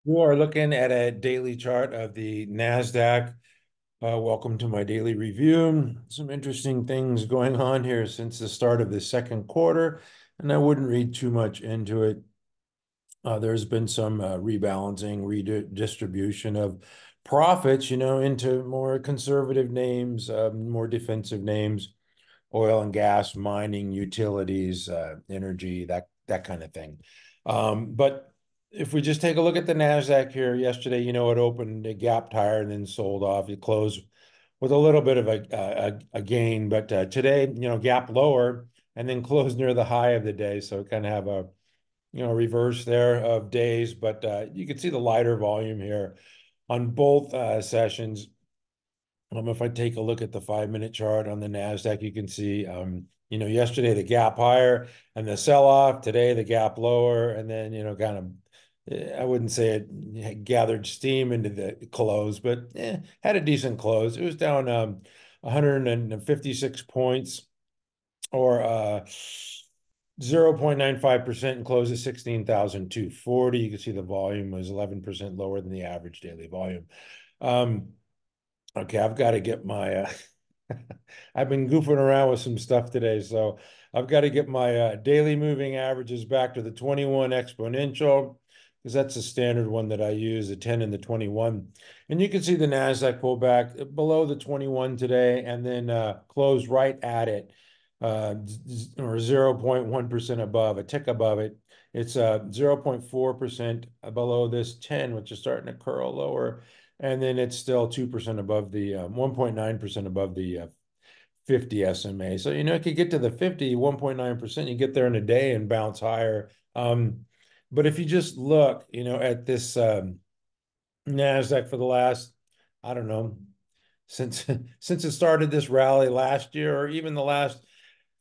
You are looking at a daily chart of the Nasdaq. Welcome to my daily review. Some interesting things going on here since the start of the second quarter, and I wouldn't read too much into it. There's been some rebalancing, redistribution of profits, into more conservative names, more defensive names, oil and gas, mining, utilities, energy, that kind of thing. But if we just take a look at the Nasdaq here yesterday, it opened a gap higher and then sold off. It closed with a little bit of a gain, but today, gap lower and then closed near the high of the day. So kind of have a reverse there of days, but you can see the lighter volume here on both sessions. If I take a look at the 5-minute chart on the Nasdaq, you can see, yesterday the gap higher and the sell-off. Today the gap lower, and then kind of, I wouldn't say it gathered steam into the close, but had a decent close. It was down 156 points, or 0.95%, and closed at 16,240. You can see the volume was 11% lower than the average daily volume. Okay, I've got to get my I've been goofing around with some stuff today, so I've got to get my daily moving averages back to the 21 exponential, because that's the standard one that I use, the 10 and the 21. And you can see the Nasdaq pull back below the 21 today, and then close right at it, or 0.1% above, a tick above it. It's 0.4% below this 10, which is starting to curl lower. And then it's still 2% above the 1.9% above the 50 SMA. So, it could get to the 50, 1.9%. You get there in a day and bounce higher. But if you just look, at this NASDAQ for the last, I don't know, since since it started this rally last year, or even the last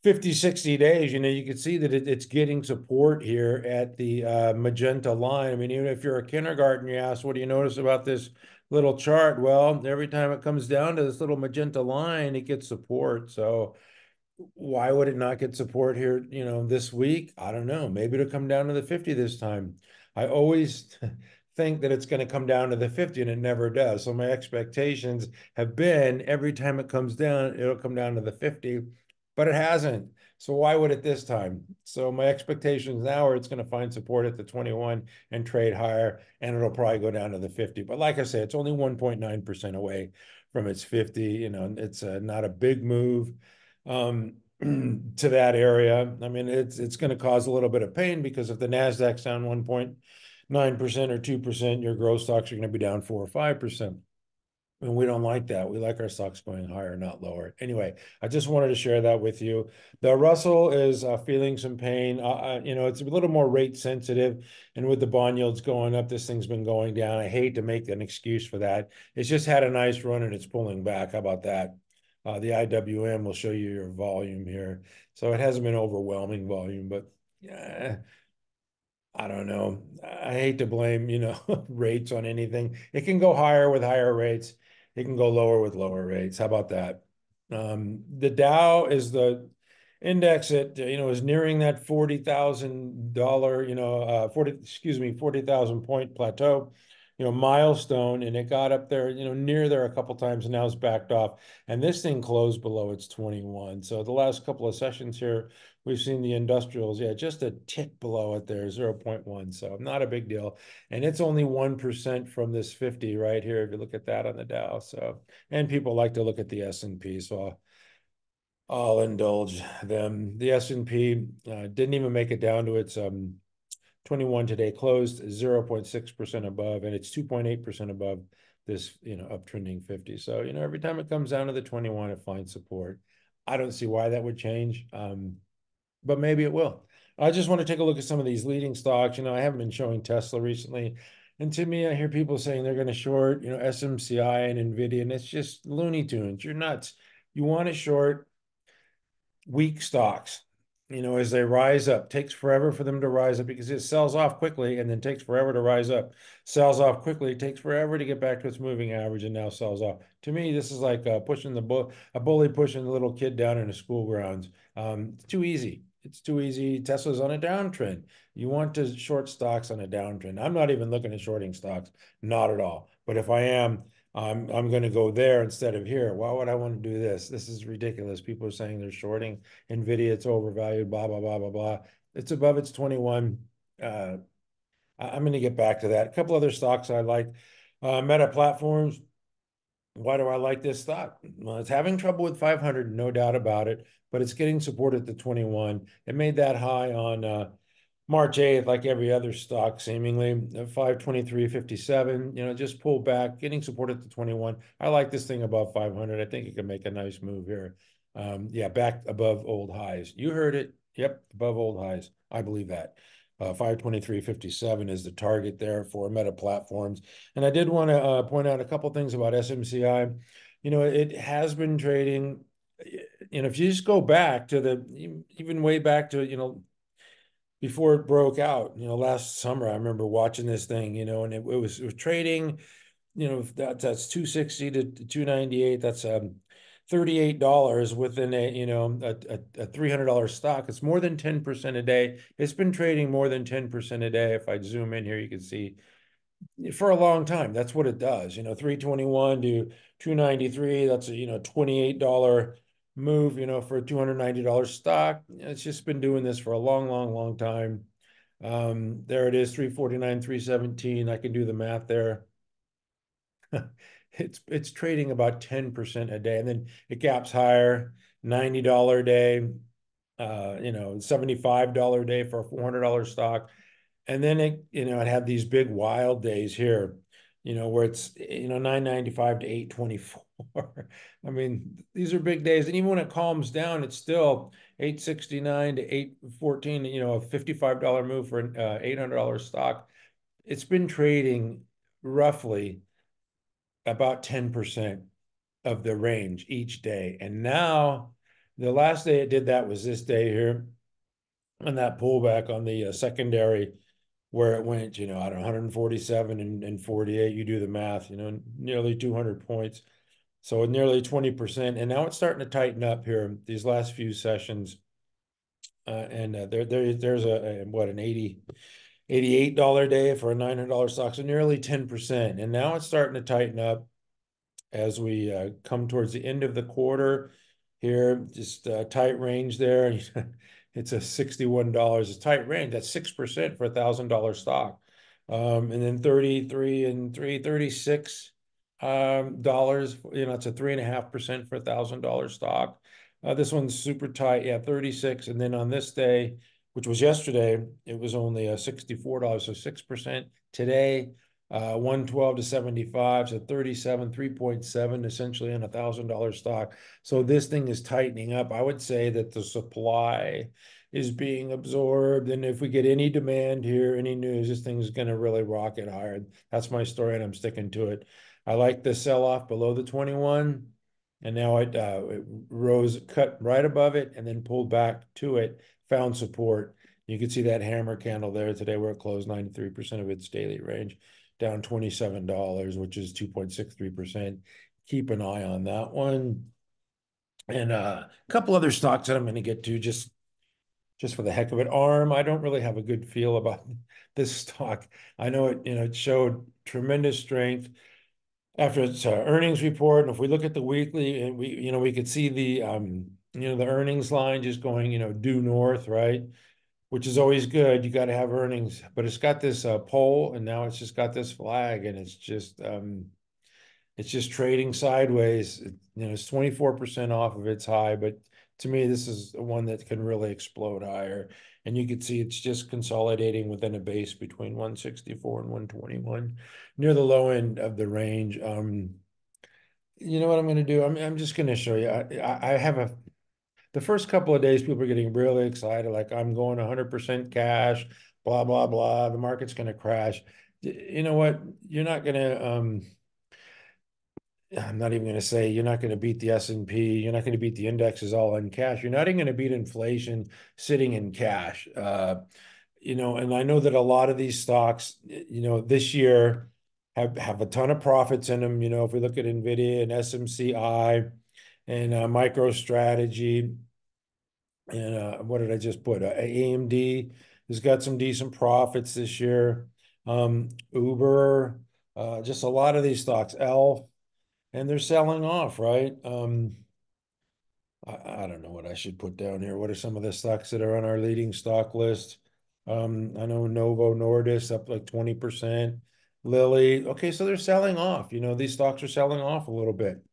50, 60 days, you can see that it's getting support here at the magenta line. I mean, even if you're a kindergarten, you ask, what do you notice about this little chart? Well, every time it comes down to this little magenta line, it gets support. So why would it not get support here, this week? I don't know. Maybe it'll come down to the 50 this time. I always think that it's going to come down to the 50, and it never does. So my expectations have been every time it comes down, it'll come down to the 50, but it hasn't. So why would it this time? So my expectations now are it's going to find support at the 21 and trade higher, and it'll probably go down to the 50. But like I said, it's only 1.9% away from its 50. It's not a big move to that area. I mean, it's going to cause a little bit of pain, because if the Nasdaq's down 1.9% or 2%, your growth stocks are going to be down 4 or 5%. And we don't like that. We like our stocks going higher, not lower. Anyway, I just wanted to share that with you. The Russell is feeling some pain. It's a little more rate sensitive. And with the bond yields going up, this thing's been going down. I hate to make an excuse for that. It's just had a nice run and it's pulling back. How about that? The IWM will show you your volume here. So it hasn't been overwhelming volume, but yeah, I don't know. I hate to blame, rates on anything. It can go higher with higher rates. It can go lower with lower rates. How about that? The Dow is the index that, is nearing that $40,000, 40,000 point plateau, milestone, and it got up there, near there a couple times, and now it's backed off. And this thing closed below its 21. So the last couple of sessions here, we've seen the industrials, just a tick below it there, 0.1. So not a big deal. And it's only 1% from this 50 right here, if you look at that on the Dow. So, and people like to look at the S&P. So I'll indulge them. The S&P didn't even make it down to its 21 today, closed 0.6% above, and it's 2.8% above this, uptrending 50. So, every time it comes down to the 21, it finds support. I don't see why that would change, but maybe it will. I just want to take a look at some of these leading stocks. I haven't been showing Tesla recently. And to me, I hear people saying they're going to short, SMCI and NVDA, and it's just Looney Tunes. You're nuts. You want to short weak stocks, as they rise up. Takes forever for them to rise up, because it sells off quickly and then takes forever to rise up. Sells off quickly, takes forever to get back to its moving average, and now sells off. To me, this is like pushing a bully pushing the little kid down in a school grounds. It's too easy. It's too easy. Tesla's on a downtrend. You want to short stocks on a downtrend. I'm not even looking at shorting stocks, not at all. But if I am, I'm going to go there instead of here. Why would I want to do this? This is ridiculous. People are saying they're shorting NVIDIA, it's overvalued, blah, blah, blah, blah, blah. It's above its 21. I'm going to get back to that. A couple other stocks I like. Meta Platforms. Why do I like this stock? Well, it's having trouble with 500, no doubt about it, but it's getting support at the 21. It made that high on March 8th, like every other stock, seemingly at 523.57. Just pull back, getting support at the 21. I like this thing above 500. I think it can make a nice move here. Yeah, back above old highs. You heard it. Yep, above old highs. I believe that. 523.57 is the target there for Meta Platforms. And I did want to point out a couple things about SMCI. It has been trading. If you just go back to even way back to, before it broke out, last summer, I remember watching this thing, and it was trading, that's 260 to 298. That's $38 within a $300 stock. It's more than 10% a day. It's been trading more than 10% a day. If I zoom in here, you can see for a long time. That's what it does. 321 to 293. That's a $28 move, for a $290 stock. It's just been doing this for a long, long, long time. There it is, 349, 317. I can do the math there. It's trading about 10% a day, and then it gaps higher, $90 a day, $75 a day for a $400 stock. And then it had these big wild days here, where it's 995 to 824. I mean, these are big days. And even when it calms down, it's still 869 to 814, a $55 move for an $800 stock. It's been trading roughly about 10% of the range each day. And now the last day it did that was this day here, and that pullback on the secondary, where it went, at 147 and 48. You do the math, nearly 200 points. So nearly 20%. And now it's starting to tighten up here these last few sessions. And there's an $88 day for a $900 stock, so nearly 10%. And now it's starting to tighten up as we come towards the end of the quarter here. Just a tight range there. It's a $61. It's a tight range. That's 6% for a $1,000 stock. And then 33 and 336 dollars. It's a 3.5% for a $1,000 stock. This one's super tight. Yeah, 36. And then on this day, which was yesterday, it was only $64, so 6%. Today, 112 to 75, so 37, 3.7, essentially on a $1,000 stock. So this thing is tightening up. I would say that the supply is being absorbed, and if we get any demand here, any news, this thing is going to really rocket higher. That's my story, and I'm sticking to it. I like the sell-off below the 21, and now it rose, cut right above it, and then pulled back to it, found support. You can see that hammer candle there today where it closed 93% of its daily range, down $27, which is 2.63%. Keep an eye on that one. And a couple other stocks that I'm going to get to just for the heck of it. ARM, I don't really have a good feel about this stock. I know it showed tremendous strength after its earnings report. And if we look at the weekly, and we could see the the earnings line just going due north, right? Which is always good. You got to have earnings, but it's got this pole, and now it's just got this flag, and it's just trading sideways. It's 24% off of its high, but to me, this is one that can really explode higher. And you can see it's just consolidating within a base between 164 and 121, near the low end of the range. You know what I'm going to do? I'm just going to show you. I have the first couple of days, people are getting really excited, like I'm going 100% cash, blah, blah, blah. The market's going to crash. You know what? You're not going to, I'm not even going to say you're not going to beat the S&P. You're not going to beat the indexes all in cash. You're not even going to beat inflation sitting in cash. And I know that a lot of these stocks, this year have a ton of profits in them. If we look at NVDA and SMCI and MicroStrategy and what did I just put? AMD, has got some decent profits this year. Uber, just a lot of these stocks, Elf, and they're selling off, right? I don't know what I should put down here. What are some of the stocks that are on our leading stock list? I know Novo Nordisk up like 20%. Lilly. Okay, so they're selling off. These stocks are selling off a little bit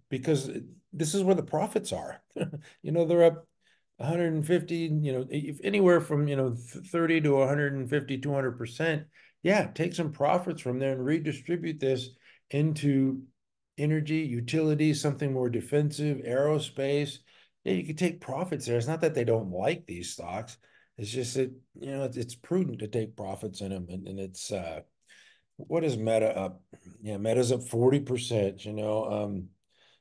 because this is where the profits are. They're up 150, if anywhere from, 30 to 150, 200%. Yeah, take some profits from there and redistribute this into energy, utilities, something more defensive, aerospace. Yeah, you could take profits there. It's not that they don't like these stocks. It's just that, it's prudent to take profits in them. And it's, what is Meta up? Yeah, Meta's up 40%,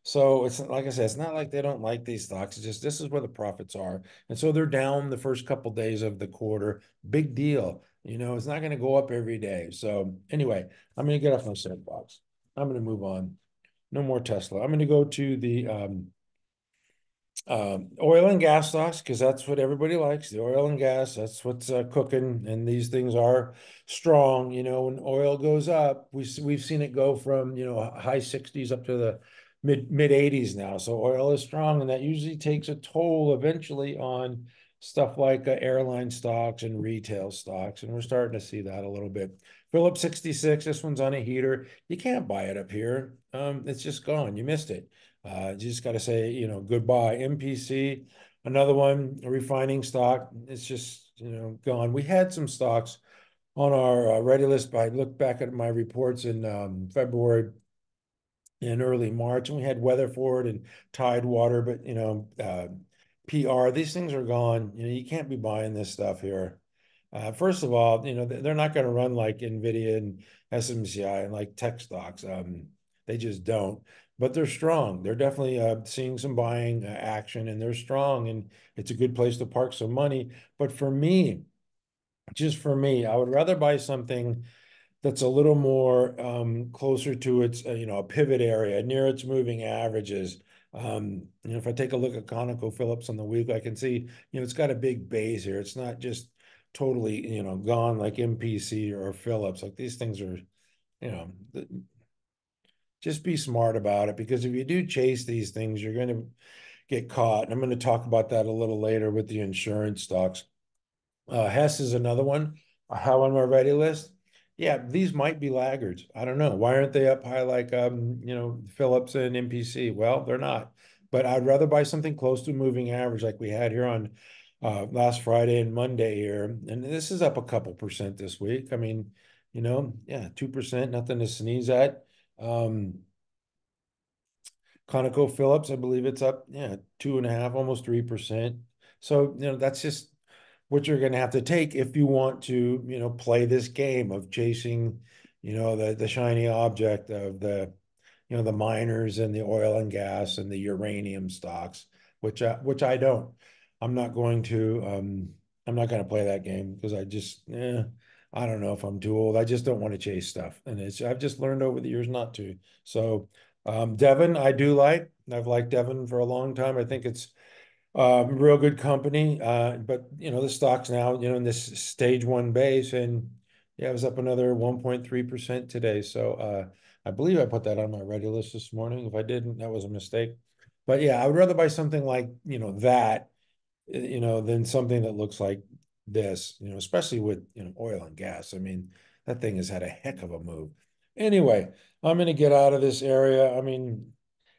so it's like I said, it's not like they don't like these stocks. It's just this is where the profits are. And so they're down the first couple days of the quarter. Big deal. It's not going to go up every day. So anyway, I'm going to get off my soapbox. I'm going to move on. No more Tesla. I'm going to go to the oil and gas stocks because that's what everybody likes. The oil and gas, that's what's cooking, and these things are strong. When oil goes up, we've seen it go from high 60s up to the mid 80s now. So oil is strong, and that usually takes a toll eventually on stuff like airline stocks and retail stocks, and we're starting to see that a little bit. Phillips 66, this one's on a heater. You can't buy it up here. It's just gone. You missed it. You just got to say, goodbye. MPC, another one, a refining stock. It's just, gone. We had some stocks on our ready list. I looked back at my reports in February and early March, and we had Weatherford and Tidewater, but, PR, these things are gone. You can't be buying this stuff here. First of all, they're not going to run like NVDA and SMCI and like tech stocks. They just don't. But they're strong. They're definitely seeing some buying action, and they're strong, and it's a good place to park some money. But for me, just for me, I would rather buy something that's a little more closer to its, a pivot area near its moving averages. If I take a look at ConocoPhillips on the week, I can see, it's got a big base here. It's not just totally, gone like MPC or Phillips. Like these things are, you know, just be smart about it, because if you do chase these things, you're going to get caught. And I'm going to talk about that a little later with the insurance stocks. Hess is another one I have on my ready list. Yeah, these might be laggards. I don't know. Why aren't they up high like Phillips and MPC? Well, they're not. But I'd rather buy something close to moving average like we had here on last Friday and Monday here. And this is up a couple percent this week. I mean, yeah, 2%, nothing to sneeze at. ConocoPhillips, I believe it's up, yeah, 2.5, almost 3%. So, that's just what you're going to have to take if you want to, play this game of chasing, the shiny object of the miners and the oil and gas and the uranium stocks, which I don't. I'm not going to, I'm not going to play that game because I don't know if I'm too old. I just don't want to chase stuff. And I've just learned over the years not to. So, Devon, I do like. I've liked Devon for a long time. I think it's real good company. But the stock's now, in this stage one base, and yeah, it was up another 1.3% today. So I believe I put that on my ready list this morning. If I didn't, that was a mistake. But yeah, I would rather buy something like, that, than something that looks like this, especially with, oil and gas. I mean, that thing has had a heck of a move. Anyway, I'm going to get out of this area. I mean,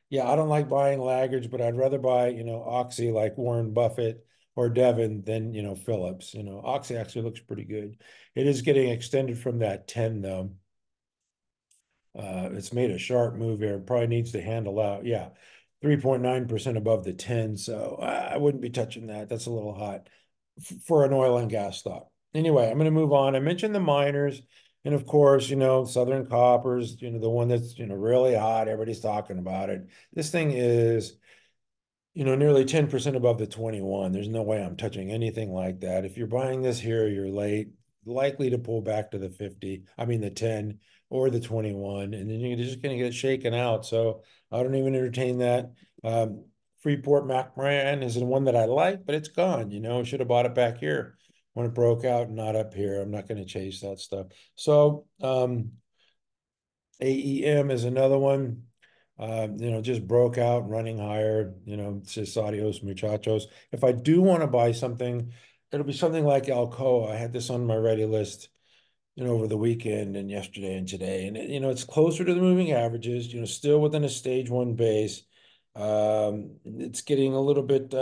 yeah, I don't like buying laggards, but I'd rather buy, Oxy like Warren Buffett or Devon than, Phillips. Oxy actually looks pretty good. It is getting extended from that 10 though. It's made a sharp move here. Probably needs to handle out. Yeah, 3.9% above the 10. So I wouldn't be touching that. That's a little hot for an oil and gas stock. Anyway, I'm going to move on. I mentioned the miners. And of course, Southern Coppers, the one that's, really hot. Everybody's talking about it. This thing is, nearly 10% above the 21. There's no way I'm touching anything like that. If you're buying this here, you're late, likely to pull back to the 50, I mean the 10 or the 21, and then you're just going to get shaken out. So I don't even entertain that. Freeport McMoran is the one that I like, but it's gone. Should have bought it back here when it broke out, not up here. I'm not going to chase that stuff. So AEM is another one. Just broke out, running higher. It's just adios, muchachos. If I do want to buy something, it'll be something like Alcoa. I had this on my ready list, over the weekend and yesterday and today. And it's closer to the moving averages, still within a stage one base. It's getting a little bit,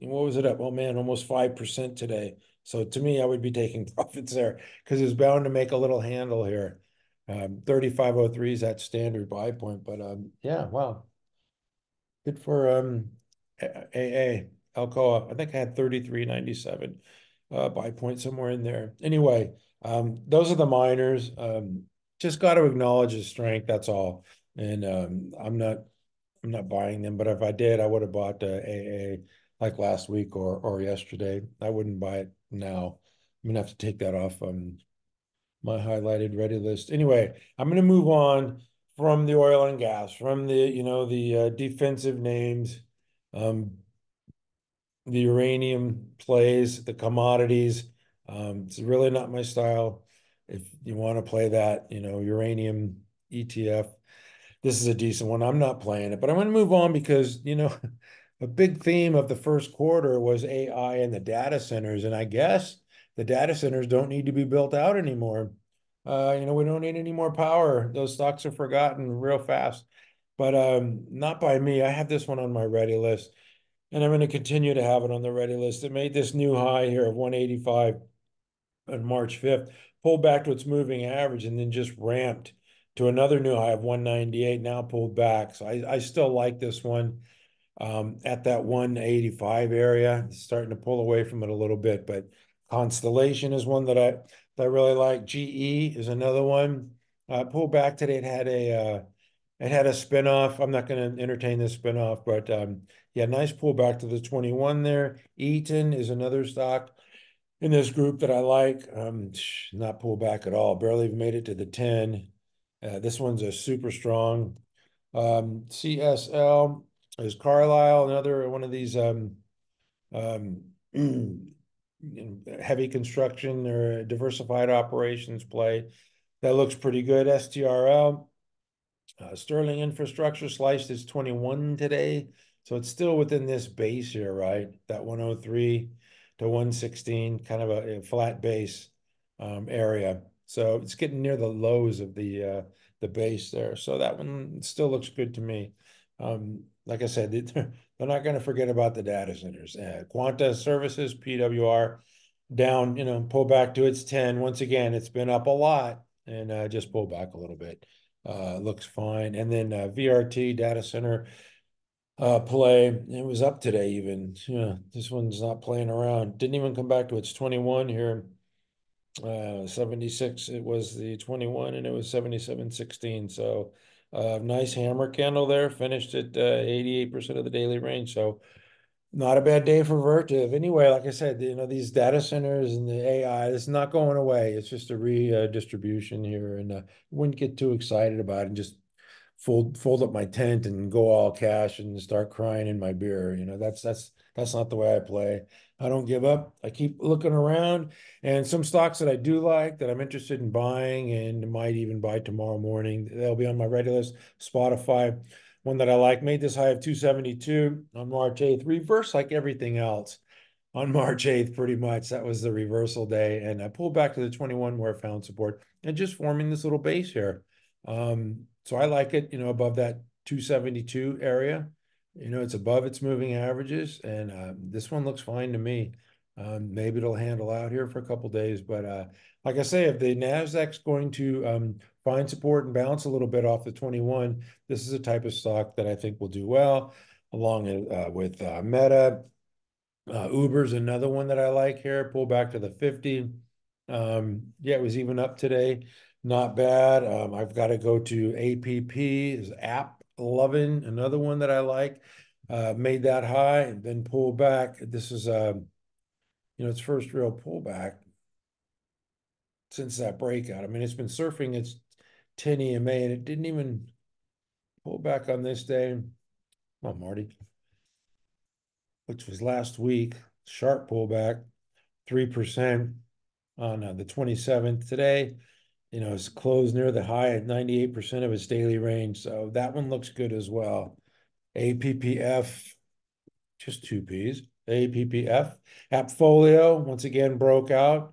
what was it up? Oh man, almost 5% today. So to me, I would be taking profits there because it's bound to make a little handle here. 3503 is that standard buy point, but yeah, wow. Good for AA Alcoa. I think I had 33.97 buy point somewhere in there. Anyway, those are the minors. Just got to acknowledge the strength. That's all. And I'm not buying them. But if I did, I would have bought AA like last week or yesterday. I wouldn't buy it now. I'm gonna have to take that off my highlighted ready list. Anyway, I'm gonna move on from the oil and gas, from the defensive names, um, the uranium plays, the commodities. It's really not my style. If you want to play that, uranium ETF, this is a decent one. I'm not playing it, but I'm going to move on because, a big theme of the first quarter was AI and the data centers. And I guess the data centers don't need to be built out anymore. We don't need any more power. Those stocks are forgotten real fast, but not by me. I have this one on my ready list, and I'm going to continue to have it on the ready list. It made this new high here of 185 on March 5th, pulled back to its moving average, and then just ramped to another new high of 198, now pulled back. So I still like this one at that 185 area. It's starting to pull away from it a little bit, but Constellation is one that I really like. GE is another one. Pulled back today. It had a spinoff. I'm not going to entertain this spinoff, but yeah, nice pullback to the 21 there. Eaton is another stock in this group that I like. Not pull back at all. Barely even made it to the 10. This one's a super strong. CSL is Carlisle, another one of these um, heavy construction or diversified operations play that looks pretty good. STRL, Sterling Infrastructure sliced its 21 today. So it's still within this base here, right? That 103 to 116, kind of a flat base area. So it's getting near the lows of the base there. So that one still looks good to me. Like I said, they're not going to forget about the data centers. Quanta Services, PWR, down, pull back to its 10. Once again, it's been up a lot and just pull back a little bit. Looks fine. And then VRT data center play. It was up today even. Yeah, this one's not playing around. Didn't even come back to its 21 here. 76. It was the 21 and it was 77.16. So nice hammer candle there. Finished at 88% of the daily range. So not a bad day for Vertiv. Anyway, like I said, these data centers and the AI, it's not going away. It's just a redistribution here, and wouldn't get too excited about it and just fold up my tent and go all cash and start crying in my beer. That's not the way I play. I don't give up. I keep looking around, and some stocks that I do like that I'm interested in buying and might even buy tomorrow morning. They'll be on my ready list. Spotify, one that I like, made this high of 272 on March 8th, reverse like everything else on March 8th, pretty much. That was the reversal day. And I pulled back to the 21 where I found support and just forming this little base here. So I like it, above that 272 area. It's above its moving averages. And this one looks fine to me. Maybe it'll handle out here for a couple days. But like I say, if the Nasdaq's going to find support and bounce a little bit off the 21, this is a type of stock that I think will do well, along with Meta. Uber's another one that I like here. Pull back to the 50. Yeah, it was even up today. Not bad. I've got to go to APP is App 11, another one that I like. Made that high and then pull back. This is its first real pullback since that breakout. I mean, it's been surfing its 10 EMA and it didn't even pull back on this day. Come on, Marty. Which was last week. Sharp pullback. 3% on the 27th today. It's closed near the high at 98% of its daily range. So that one looks good as well. APPF, just two P's. APPF. Appfolio, once again, broke out,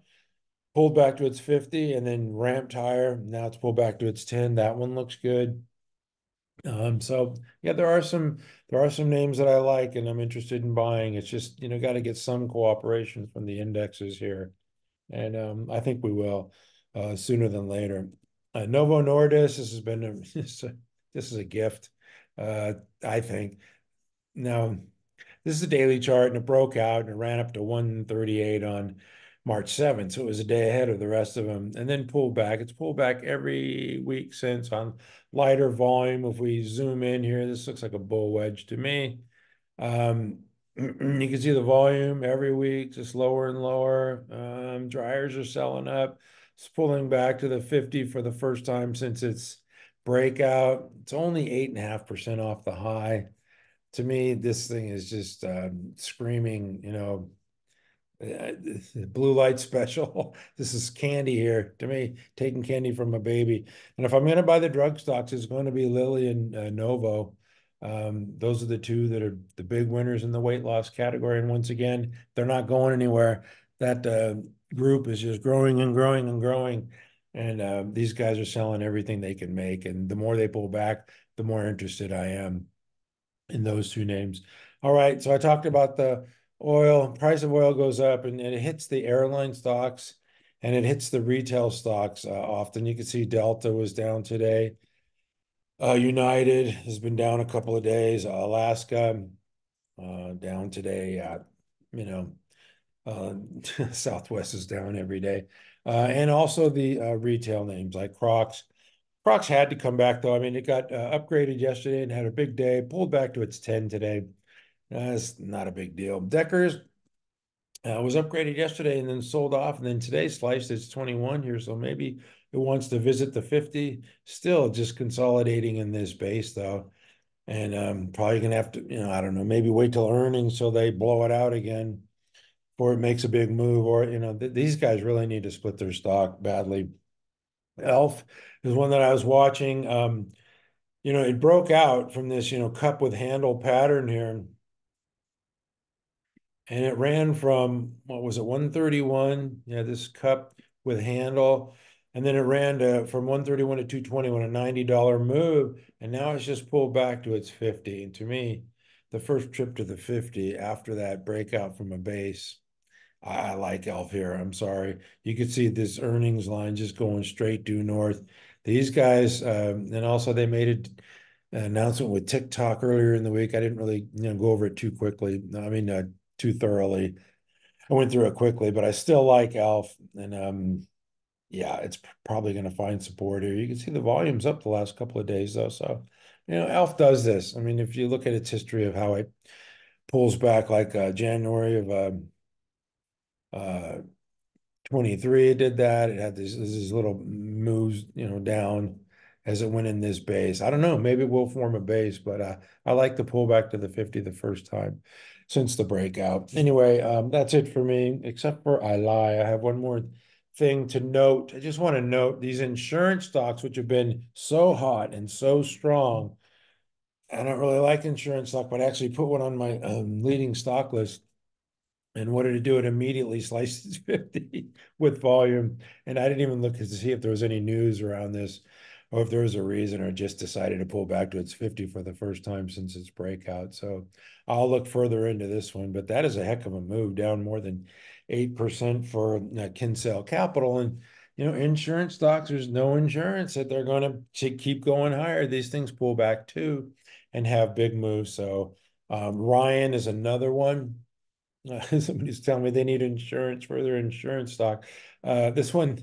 pulled back to its 50 and then ramped higher. Now it's pulled back to its 10. That one looks good. So yeah, there are some names that I like and I'm interested in buying. It's just, got to get some cooperation from the indexes here. And I think we will sooner than later. Novo Nordisk, this has been this is a gift, I think. Now, this is a daily chart and it broke out and it ran up to 138 on March 7th. So it was a day ahead of the rest of them and then pulled back. It's pulled back every week since on lighter volume. If we zoom in here, this looks like a bull wedge to me. You can see the volume every week, just lower and lower. Dryers are selling up. It's pulling back to the 50 for the first time since its breakout. It's only 8.5% off the high. To me, this thing is just screaming, blue light special. This is candy here to me, taking candy from a baby. And if I'm going to buy the drug stocks, it's going to be Lilly and Novo. Those are the two that are the big winners in the weight loss category. And once again, they're not going anywhere. That group is just growing and growing and growing. And these guys are selling everything they can make. And the more they pull back, the more interested I am in those two names. All right. So I talked about the oil. Price of oil goes up and it hits the airline stocks and it hits the retail stocks often. You can see Delta was down today. United has been down a couple of days. Alaska down today. Southwest is down every day. And also the retail names like CROX. CROX had to come back though. I mean, it got upgraded yesterday and had a big day, pulled back to its 10 today. It's not a big deal. Deckers was upgraded yesterday and then sold off, and then today sliced its 21 here. So maybe it wants to visit the 50. Still just consolidating in this base though. And probably gonna have to, I don't know, maybe wait till earnings so they blow it out again before it makes a big move. Or, these guys really need to split their stock badly. Elf is one that I was watching. It broke out from this, cup with handle pattern here. And it ran from, what was it, 131? Yeah, this cup with handle. And then it ran from 131 to 220 on a $90 move. And now it's just pulled back to its 50. And to me, the first trip to the 50 after that breakout from a base, I like Elf here. I'm sorry. You could see this earnings line just going straight due north. These guys, and also they made an announcement with TikTok earlier in the week. I didn't really, go over it too quickly. I mean, too thoroughly. I went through it quickly, but I still like Elf. And yeah, it's probably going to find support here. You can see the volume's up the last couple of days though. So, Elf does this. I mean, if you look at its history of how it pulls back, like January of 23, it did that. It had these little moves, down as it went in this base. I don't know. Maybe we'll form a base, but I like the pullback to the 50 the first time since the breakout. Anyway, that's it for me, except for I lie. I have one more thing to note. I just want to note these insurance stocks, which have been so hot and so strong. I don't really like insurance stock, but I actually put one on my leading stock list. And what did it do? It immediately sliced its 50 with volume. And I didn't even look to see if there was any news around this or if there was a reason, or just decided to pull back to its 50 for the first time since its breakout. So I'll look further into this one, but that is a heck of a move, down more than 8% for Kinsale Capital. And, insurance stocks, there's no insurance that they're going to keep going higher. These things pull back too and have big moves. So Ryan is another one. Somebody's telling me they need insurance for their insurance stock. This one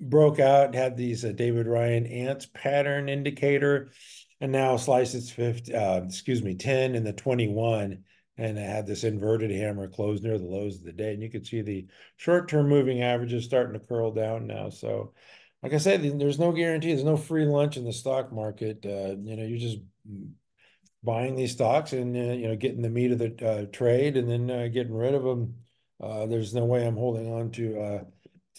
broke out, had these David Ryan ants pattern indicator, and now sliced its 10 and the 21, and it had this inverted hammer closed near the lows of the day. And you could see the short-term moving averages starting to curl down now. So, like I said, there's no guarantee. There's no free lunch in the stock market. You're just buying these stocks and getting the meat of the trade and then getting rid of them There's no way I'm holding on to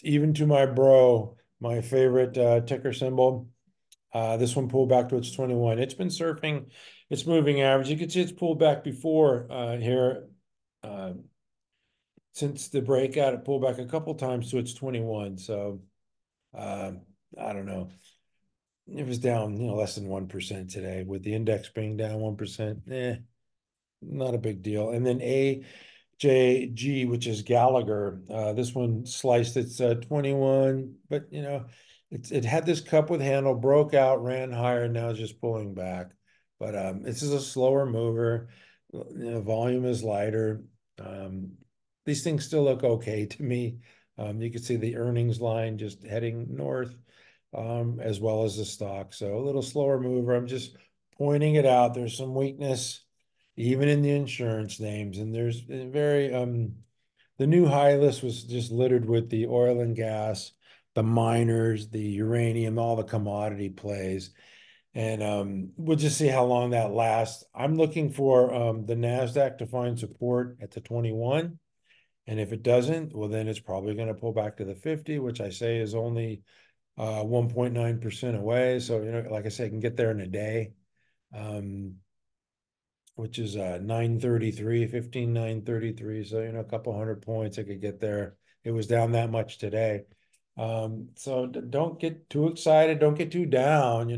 even to my bro, my favorite ticker symbol. This one pulled back to its 21. It's been surfing its moving average. You can see it's pulled back before here. Uh, since the breakout, it pulled back a couple times to its 21. So uh, I don't know. It was down, less than 1% today, with the index being down 1%. Not a big deal. And then AJG, which is Gallagher, this one sliced its 21, but it had this cup with handle, broke out, ran higher, and now it's just pulling back. But this is a slower mover. Volume is lighter. Um, these things still look okay to me. You can see the earnings line just heading north, as well as the stock. So a little slower mover. I'm just pointing it out. There's some weakness even in the insurance names, and there's the new high list was just littered with the oil and gas, the miners, the uranium, all the commodity plays. And we'll just see how long that lasts. I'm looking for the Nasdaq to find support at the 21. And if it doesn't, well, then it's probably going to pull back to the 50, which I say is only 1.9% away. So, like I say, I can get there in a day, which is 933, 15,933. So, a couple hundred points, I could get there. It was down that much today. So don't get too excited. Don't get too down.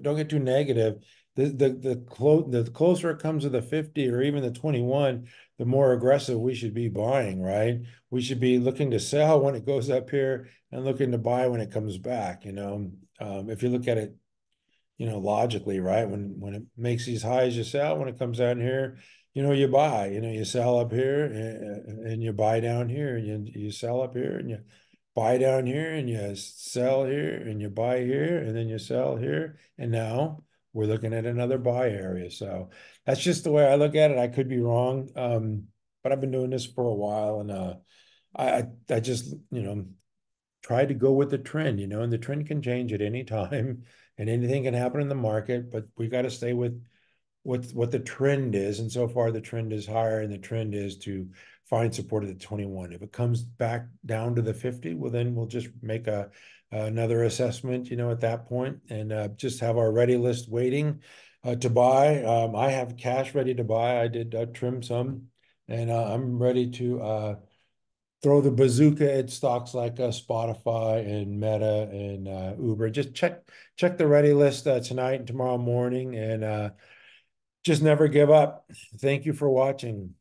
Don't get too negative. The closer it comes to the 50 or even the 21, the more aggressive we should be buying, right? We should be looking to sell when it goes up here and looking to buy when it comes back. If you look at it, logically, right? When it makes these highs, you sell. When it comes down here, you buy. You sell up here and you buy down here, and you sell up here and you buy down here, and you sell here and you buy here, and then you sell here. And now we're looking at another buy area. So that's just the way I look at it. I could be wrong, but I've been doing this for a while, and I just try to go with the trend, and the trend can change at any time and anything can happen in the market, but we got to stay with what the trend is. And so far the trend is higher, and the trend is to find support at the 21. If it comes back down to the 50, well, then we'll just make another assessment, at that point, and just have our ready list waiting to buy. I have cash ready to buy. I did trim some, and I'm ready to throw the bazooka at stocks like Spotify and Meta and Uber. Just check the ready list tonight and tomorrow morning, and just never give up. Thank you for watching.